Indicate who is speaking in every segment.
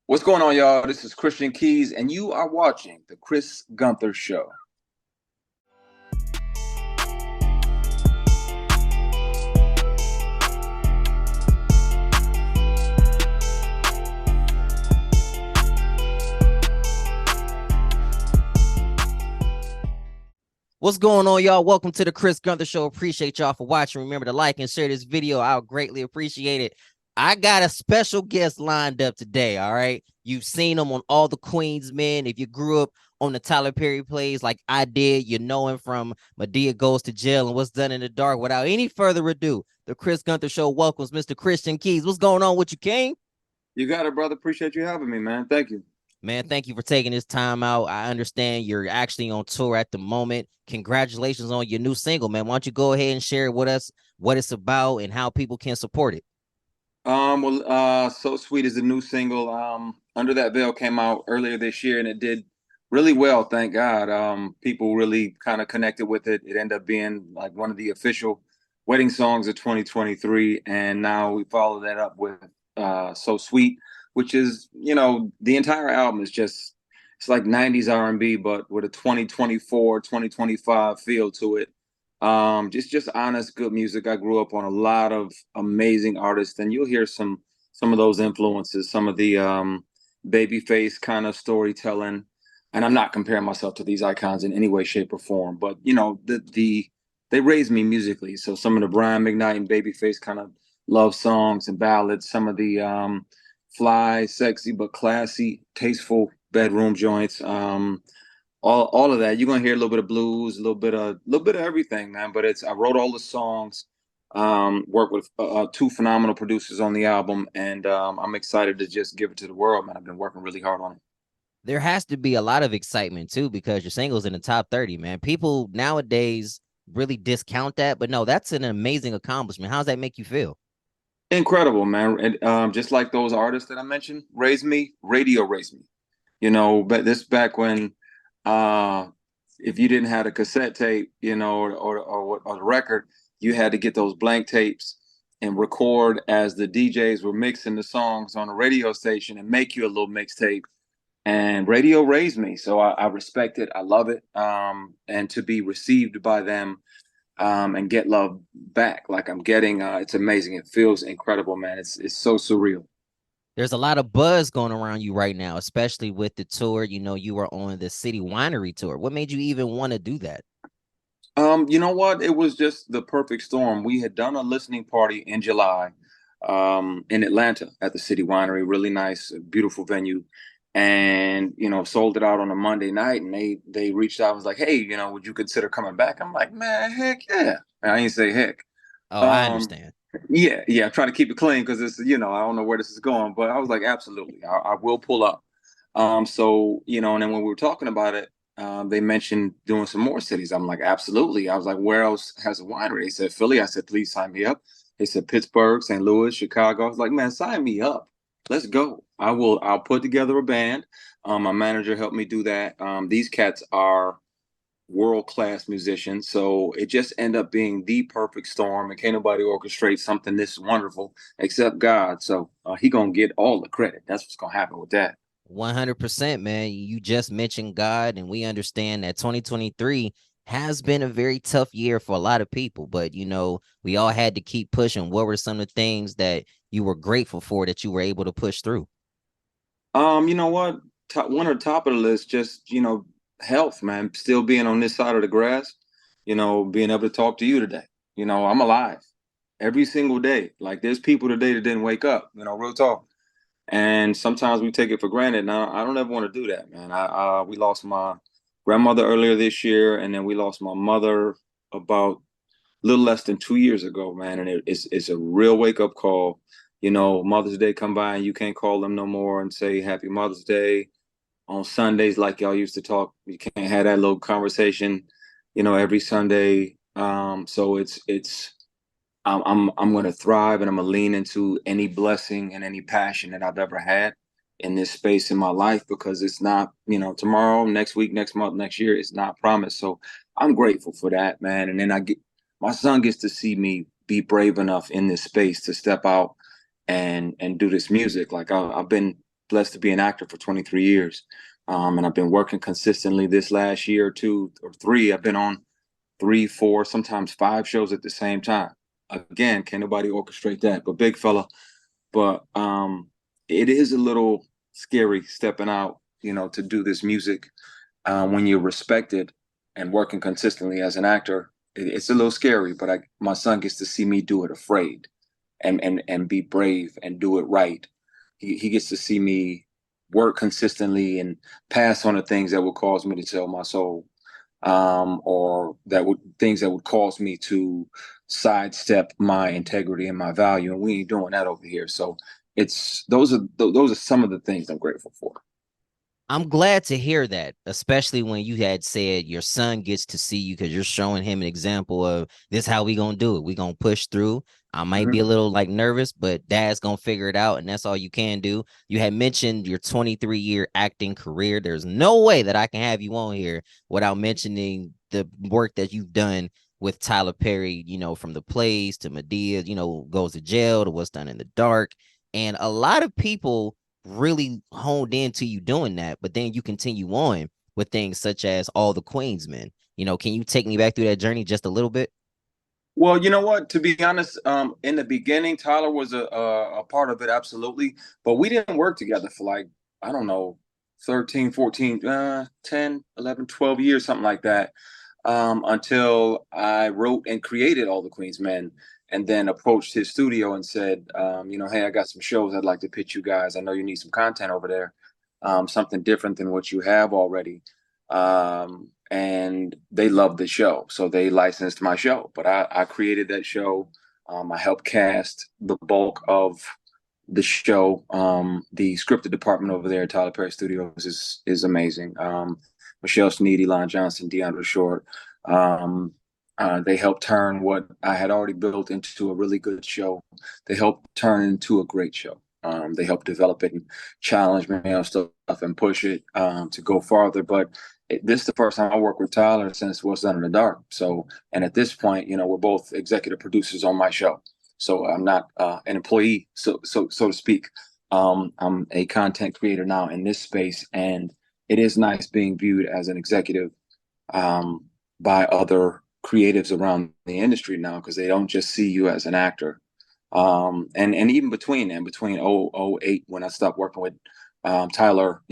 Speaker 1: What's going on, y'all? This is Christian Keys, and you are watching The Chris Gunther Show.
Speaker 2: What's going on, y'all? Welcome to the Chris Gunther Show. Appreciate y'all for watching. Remember to like and share this video. I'll greatly appreciate it. I got a special guest lined up today, all right? You've seen him on all the Queens Men. If you grew up on the Tyler Perry plays like I did, you know him from Madea Goes to Jail and What's Done in the Dark. Without any further ado, the Chris Gunther Show welcomes Mr. Christian Keys. What's going on with you, King?
Speaker 1: You got it, brother. Appreciate you having me, man. Thank you.
Speaker 2: Man, thank you for taking this time out. I understand you're actually on tour at the moment. Congratulations on your new single, man. Why don't you go ahead and share with us what it's about and how people can support it?
Speaker 1: So Sweet is the new single. Under That Veil came out earlier this year, and it did really well, thank God. People really kind of connected with it. It ended up being like one of the official wedding songs of 2023, and now we follow that up with So Sweet, which is, the entire album is just it's like 90s R&B, but with a 2024, 2025 feel to it. Just honest, good music. I grew up on a lot of amazing artists, and you'll hear some of those influences, some of the babyface kind of storytelling. And I'm not comparing myself to these icons in any way, shape, or form, but they raised me musically. So some of the Brian McKnight and Babyface kind of love songs and ballads, some of the fly, sexy but classy, tasteful bedroom joints. All of that. You're gonna hear a little bit of blues, a little bit of everything, man. But I wrote all the songs, worked with two phenomenal producers on the album, and I'm excited to just give it to the world, man. I've been working really hard on it.
Speaker 2: There has to be a lot of excitement too because your single's in the top 30, man. People nowadays really discount that, but no, that's an amazing accomplishment. How does that make you feel?
Speaker 1: Incredible, man. And just like those artists that I mentioned, raised me, radio raised me. But this back when uh if you didn't have a cassette tape, or the record, you had to get those blank tapes and record as the DJs were mixing the songs on a radio station and make you a little mixtape. And radio raised me, so I respect it. I love it. And to be received by them, and get love back like I'm getting, it's amazing. It feels incredible, man. It's so surreal.
Speaker 2: There's a lot of buzz going around you right now, especially with the tour. You know, you were on the City Winery Tour. What made you even want to do that?
Speaker 1: You know what? It was just the perfect storm. We had done a listening party in July, in Atlanta at the City Winery. Really nice, beautiful venue. And, sold it out on a Monday night. And they reached out and was like, hey, would you consider coming back? I'm like, man, heck yeah. And I didn't say heck.
Speaker 2: Oh, I
Speaker 1: Um,
Speaker 2: understand.
Speaker 1: yeah. I'm trying to keep it clean because I don't know where this is going. But I was like, absolutely, I will pull up. And then when we were talking about it, they mentioned doing some more cities. I'm like, absolutely. I was like, where else has a winery? They said Philly. I said, please sign me up. They said Pittsburgh, St. Louis, Chicago. I was like, man, sign me up. Let's go. I'll put together a band. My manager helped me do that. These cats are world-class musicians. So it just ended up being the perfect storm. And can't nobody orchestrate something this wonderful except God. So he gonna get all the credit. That's what's gonna happen with that.
Speaker 2: 100%, man. You just mentioned God, and we understand that 2023 has been a very tough year for a lot of people, but we all had to keep pushing. What were some of the things that you were grateful for that you were able to push through?
Speaker 1: You know what? One on top of the list, just health, man. Still being on this side of the grass, being able to talk to you today. I'm alive every single day. Like there's people today that didn't wake up. Real talk. And sometimes we take it for granted. Now I don't ever want to do that, man. We lost my grandmother earlier this year, and then we lost my mother about a little less than 2 years ago, man. And it's a real wake up call. Mother's Day come by and you can't call them no more and say Happy Mother's Day on Sundays like y'all used to talk. You can't have that little conversation, every Sunday. So it's I'm going to thrive, and I'm going to lean into any blessing and any passion that I've ever had in this space in my life, because it's not, tomorrow, next week, next month, next year, it's not promised. So I'm grateful for that, man. And then my son gets to see me be brave enough in this space to step out and do this music. Like I've been blessed to be an actor for 23 years. And I've been working consistently this last year or two or three. I've been on three, four, sometimes five shows at the same time. Again, can't nobody orchestrate that, but big fella. But it is a little scary stepping out, to do this music when you're respected and working consistently as an actor. It's a little scary, but my son gets to see me do it afraid and be brave and do it right. He gets to see me work consistently and pass on the things that would cause me to sell my soul, or things that would cause me to sidestep my integrity and my value. And we ain't doing that over here. So those are some of the things I'm grateful for.
Speaker 2: I'm glad to hear that, especially when you had said your son gets to see you because you're showing him an example of this how we gonna do it. We gonna push through. I might be a
Speaker 1: Mm-hmm.
Speaker 2: little like nervous, but dad's gonna figure it out, and that's all you can do. You had mentioned your 23-year acting career. There's no way that I can have you on here without mentioning the work that you've done with Tyler Perry, from the plays to Madea, goes to jail to what's done in the dark. And a lot of people really honed into you doing that, but then you continue on with things such as All the Queensmen. Can you take me back through that journey just a little bit?
Speaker 1: Well, you know what? To be honest, in the beginning, Tyler was a part of it, absolutely. But we didn't work together for like, I don't know, 13, 14, 10, 11, 12 years, something like that, until I wrote and created All the Queen's Men and then approached his studio and said, hey, I got some shows I'd like to pitch you guys. I know you need some content over there, something different than what you have already. And they loved the show, so they licensed my show. But I created that show. I helped cast the bulk of the show. The scripted department over there at Tyler Perry Studios is amazing. Michelle Sneed, Elon Johnson, DeAndre Short. Um, they helped turn what I had already built into a really good show. They helped turn it into a great show. They helped develop it and challenge me on stuff and push it to go farther. But this is the first time I work with Tyler since What's Done in the Dark. So, and at this point, we're both executive producers on my show. So I'm not an employee, so to speak. I'm a content creator now in this space, and it is nice being viewed as an executive by other creatives around the industry now, because they don't just see you as an actor. And even between oh 08 when I stopped working with Tyler,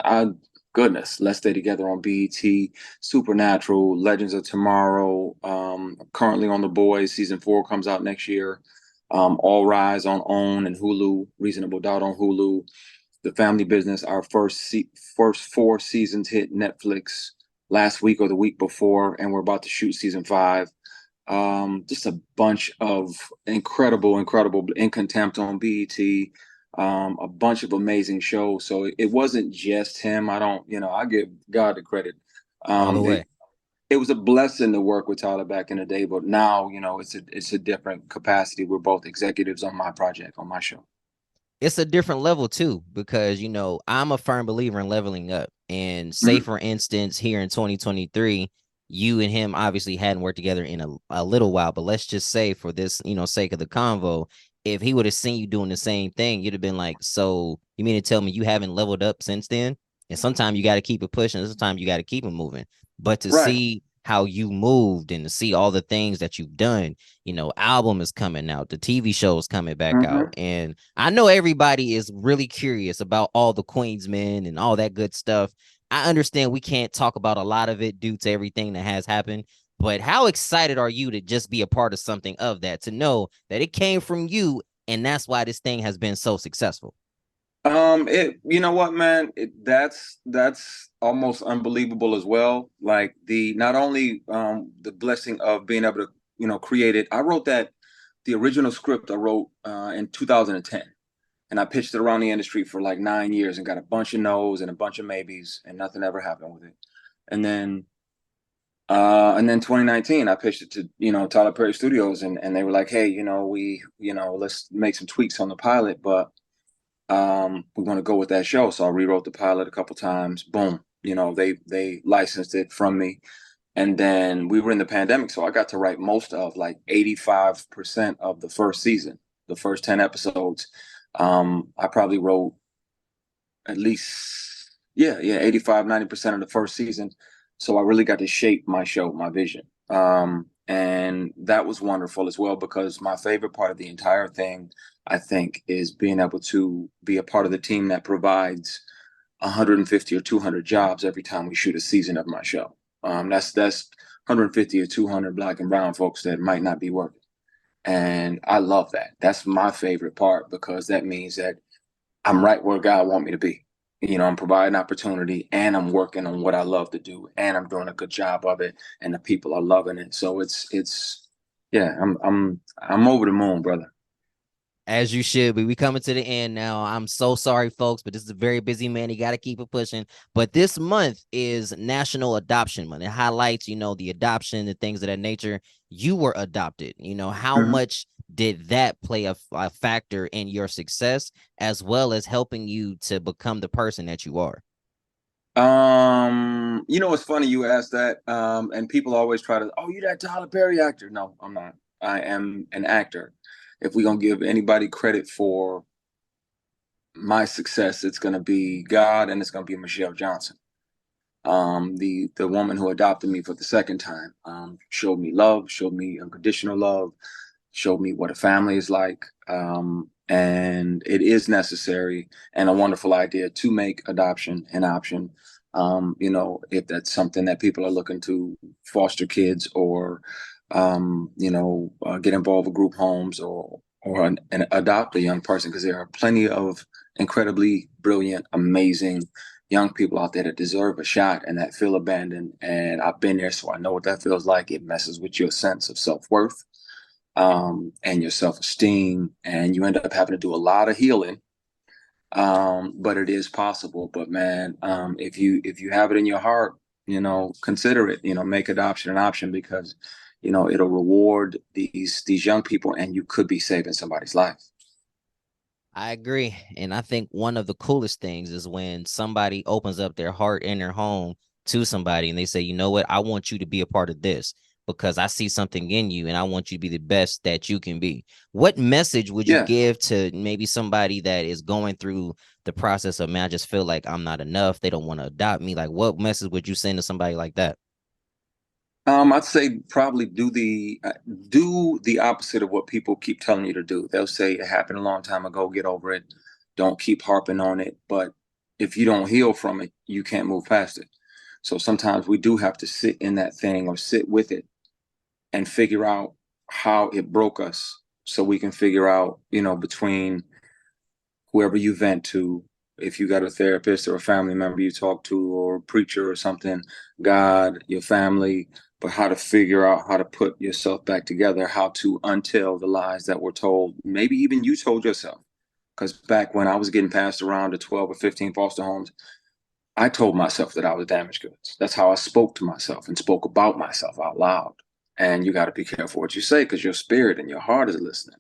Speaker 1: I goodness, Let's Stay Together on BET, Supernatural, Legends of Tomorrow, currently on The Boys, season 4 comes out next year. All Rise on OWN and Hulu, Reasonable Doubt on Hulu, The Family Business, our first 4 seasons hit Netflix last week or the week before, and we're about to shoot season 5. Just a bunch of incredible In Contempt on BET, a bunch of amazing shows. So it wasn't just him. I give God the credit.
Speaker 2: All the
Speaker 1: Um,
Speaker 2: way.
Speaker 1: it, it was a blessing to work with Tyler back in the day, but now, it's a different capacity. We're both executives on my project, on my show.
Speaker 2: It's a different level too, because I'm a firm believer in leveling up. And say
Speaker 1: Mhm.
Speaker 2: for instance, here in 2023, you and him obviously hadn't worked together in a little while, but let's just say for this, sake of the convo, if he would have seen you doing the same thing, you'd have been like, so you mean to tell me you haven't leveled up since then? And sometimes you got to keep it pushing, sometimes you got to keep it moving. But to
Speaker 1: Right.
Speaker 2: see how you moved and to see all the things that you've done, album is coming out, the TV show is coming back out.
Speaker 1: Hmm.
Speaker 2: And I know everybody is really curious about All the Queensmen and all that good stuff. I understand we can't talk about a lot of it due to everything that has happened, but how excited are you to just be a part of something of that, to know that it came from you and that's why this thing has been so successful?
Speaker 1: You know what, man? That's almost unbelievable as well. Like the not only the blessing of being able to, create it. I wrote the original script I wrote in 2010, and I pitched it around the industry for like 9 years and got a bunch of no's and a bunch of maybes, and nothing ever happened with it. And then 2019, I pitched it to, Tyler Perry Studios, and they were like, hey, let's make some tweaks on the pilot, but we're going to go with that show. So I rewrote the pilot a couple times. Boom, they licensed it from me, and then we were in the pandemic, so I got to write most of like 85% of the first season, the first 10 episodes. I probably wrote at least, yeah, 85, 90% of the first season. So I really got to shape my show, my vision. And that was wonderful as well, because my favorite part of the entire thing, I think, is being able to be a part of the team that provides 150 or 200 jobs every time we shoot a season of my show. That's 150 or 200 black and brown folks that might not be working. And I love that. That's my favorite part, because that means that I'm right where God want me to be. I'm providing opportunity, and I'm working on what I love to do, and I'm doing a good job of it, and the people are loving it. So it's yeah, I'm over the moon, brother.
Speaker 2: As you should be. We coming to the end now. I'm so sorry, folks, but this is a very busy man. You got to keep it pushing. But this month is National Adoption Month. It highlights, the adoption and things of that nature. You were adopted. How
Speaker 1: Mhm.
Speaker 2: much did that play a factor in your success, as well as helping you to become the person that you are?
Speaker 1: It's funny you asked that. And people always try to, oh, you that Tyler Perry actor. No, I'm not. I am an actor. If we're gonna give anybody credit for my success, it's gonna be God, and it's gonna be Michelle Johnson. The woman who adopted me for the second time, showed me love, showed me unconditional love, showed me what a family is like. And it is necessary and a wonderful idea to make adoption an option. If that's something that people are looking to foster kids, or get involved with group homes, or adopt a young person, because there are plenty of incredibly brilliant, amazing young people out there that deserve a shot and that feel abandoned. And I've been there, so I know what that feels like. It messes with your sense of self-worth, and your self-esteem, and you end up having to do a lot of healing. But it is possible. But man, if you have it in your heart, consider it. Make adoption an option, because it'll reward these young people, and you could be saving somebody's life.
Speaker 2: I agree. And I think one of the coolest things is when somebody opens up their heart and their home to somebody and they say, you know what, I want you to be a part of this because I see something in you and I want you to be the best that you can be. What message would you
Speaker 1: Yeah.
Speaker 2: give to maybe somebody that is going through the process of, man, I just feel like I'm not enough. They don't want to adopt me. Like, what message would you send to somebody like that?
Speaker 1: I'd say probably do the opposite of what people keep telling you to do. They'll say it happened a long time ago, get over it. Don't keep harping on it. But if you don't heal from it, you can't move past it. So sometimes we do have to sit in that thing, or sit with it, and figure out how it broke us, so we can figure out, between whoever you vent to, if you got a therapist or a family member you talk to, or a preacher or something, God, your family, but how to figure out how to put yourself back together, how to untell the lies that were told, maybe even you told yourself. Because back when I was getting passed around to 12 or 15 foster homes, I told myself that I was damaged goods. That's how I spoke to myself and spoke about myself out loud. And you got to be careful what you say, because your spirit and your heart is listening.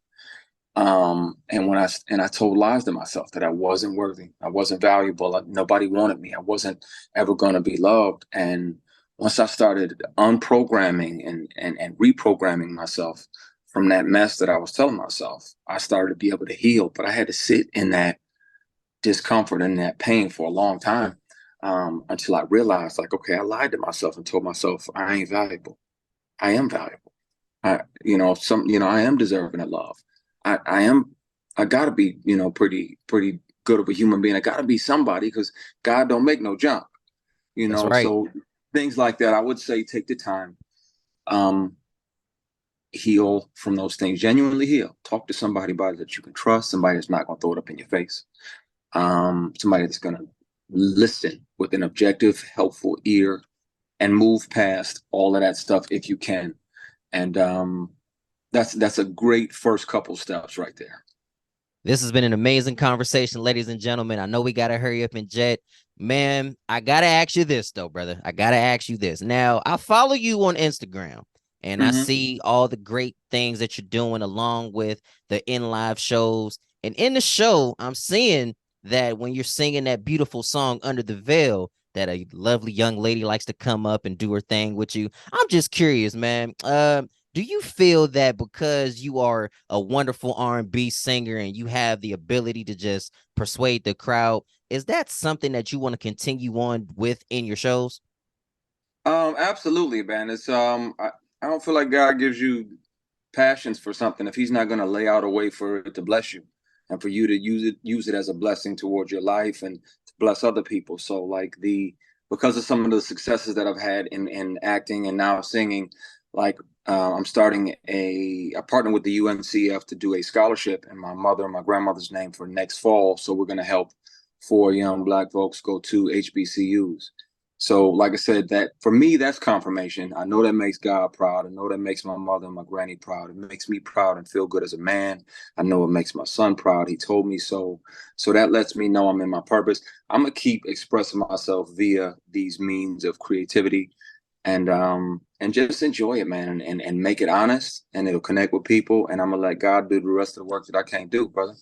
Speaker 1: And I told lies to myself that I wasn't worthy, I wasn't valuable, nobody wanted me, I wasn't ever going to be loved. And once I started unprogramming and reprogramming myself from that mess that I was telling myself, I started to be able to heal. But I had to sit in that discomfort and that pain for a long time, until I realized, like, okay, I lied to myself and told myself I ain't valuable. I am valuable. I am deserving of love. I am. I gotta be, pretty good of a human being. I gotta be somebody, because God don't make no junk.
Speaker 2: That's right.
Speaker 1: So things like that. I would say take the time, um, heal from those things. Genuinely heal. Talk to somebody about it that you can trust. Somebody that's not gonna throw it up in your face. Somebody that's gonna listen with an objective, helpful ear, and move past all of that stuff if you can. And that's a great first couple steps right there.
Speaker 2: This has been an amazing conversation, ladies and gentlemen. I know we got to hurry up and jet. Man, I got to ask you this, though, brother. I got to ask you this. Now, I follow you on Instagram and I
Speaker 1: Mm-hmm.
Speaker 2: see all the great things that you're doing along with the in live shows. And in the show, I'm seeing that when you're singing that beautiful song Under the Veil, that a lovely young lady likes to come up and do her thing with you. I'm just curious, man. Do you feel that because you are a wonderful R&B singer and you have the ability to just persuade the crowd, is that something that you want to continue on with in your shows?
Speaker 1: Absolutely, man. I don't feel like God gives you passions for something if he's not going to lay out a way for it to bless you and for you to use it as a blessing towards your life and to bless other people. So like the because of some of the successes that I've had in acting and now singing, like I'm starting I partner with the UNCF to do a scholarship in my grandmother's name for next fall. So we're going to help 4 young Black folks go to HBCUs. So, like I said, that for me, that's confirmation. I know that makes God proud. I know that makes my mother and my granny proud. It makes me proud and feel good as a man. I know it makes my son proud. He told me so. So that lets me know I'm in my purpose. I'm gonna keep expressing myself via these means of creativity and just enjoy it, man, and make it honest and it'll connect with people. And I'm gonna let God do the rest of the work that I can't do, brother.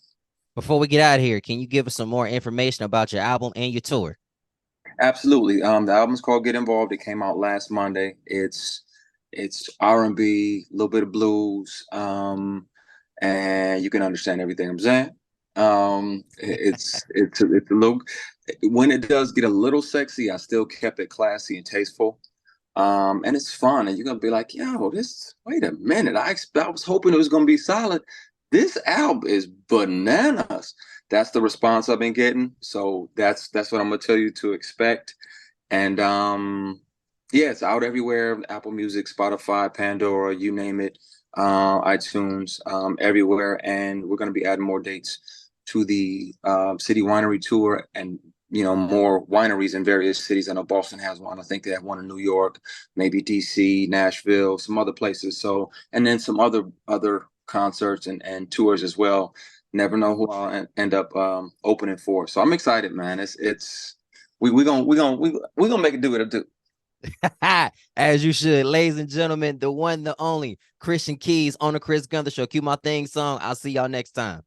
Speaker 2: Before we get out of here, can you give us some more information about your album and your tour?
Speaker 1: Absolutely. The album's called Get Involved. It came out last Monday. It's R&B, a little bit of blues, and you can understand everything I'm saying. It's a little when it does get a little sexy, I still kept it classy and tasteful. And it's fun, and you're gonna be like, yo, this. Wait a minute, I was hoping it was gonna be solid. This album is bananas. That's the response I've been getting. So that's what I'm gonna tell you to expect. And yeah, it's out everywhere: Apple Music, Spotify, Pandora, you name it, iTunes, everywhere. And we're gonna be adding more dates to the City Winery Tour and more wineries in various cities. I know Boston has one. I think they have one in New York, maybe DC, Nashville, some other places. So, and then some other concerts and tours as well. Never know who I'll end up opening for. So I'm excited, man. It's we gonna make it do what it do.
Speaker 2: As you should, ladies and gentlemen, the one, the only Christian Keys on the Chris Gunther Show. Cue my theme song. I'll see y'all next time.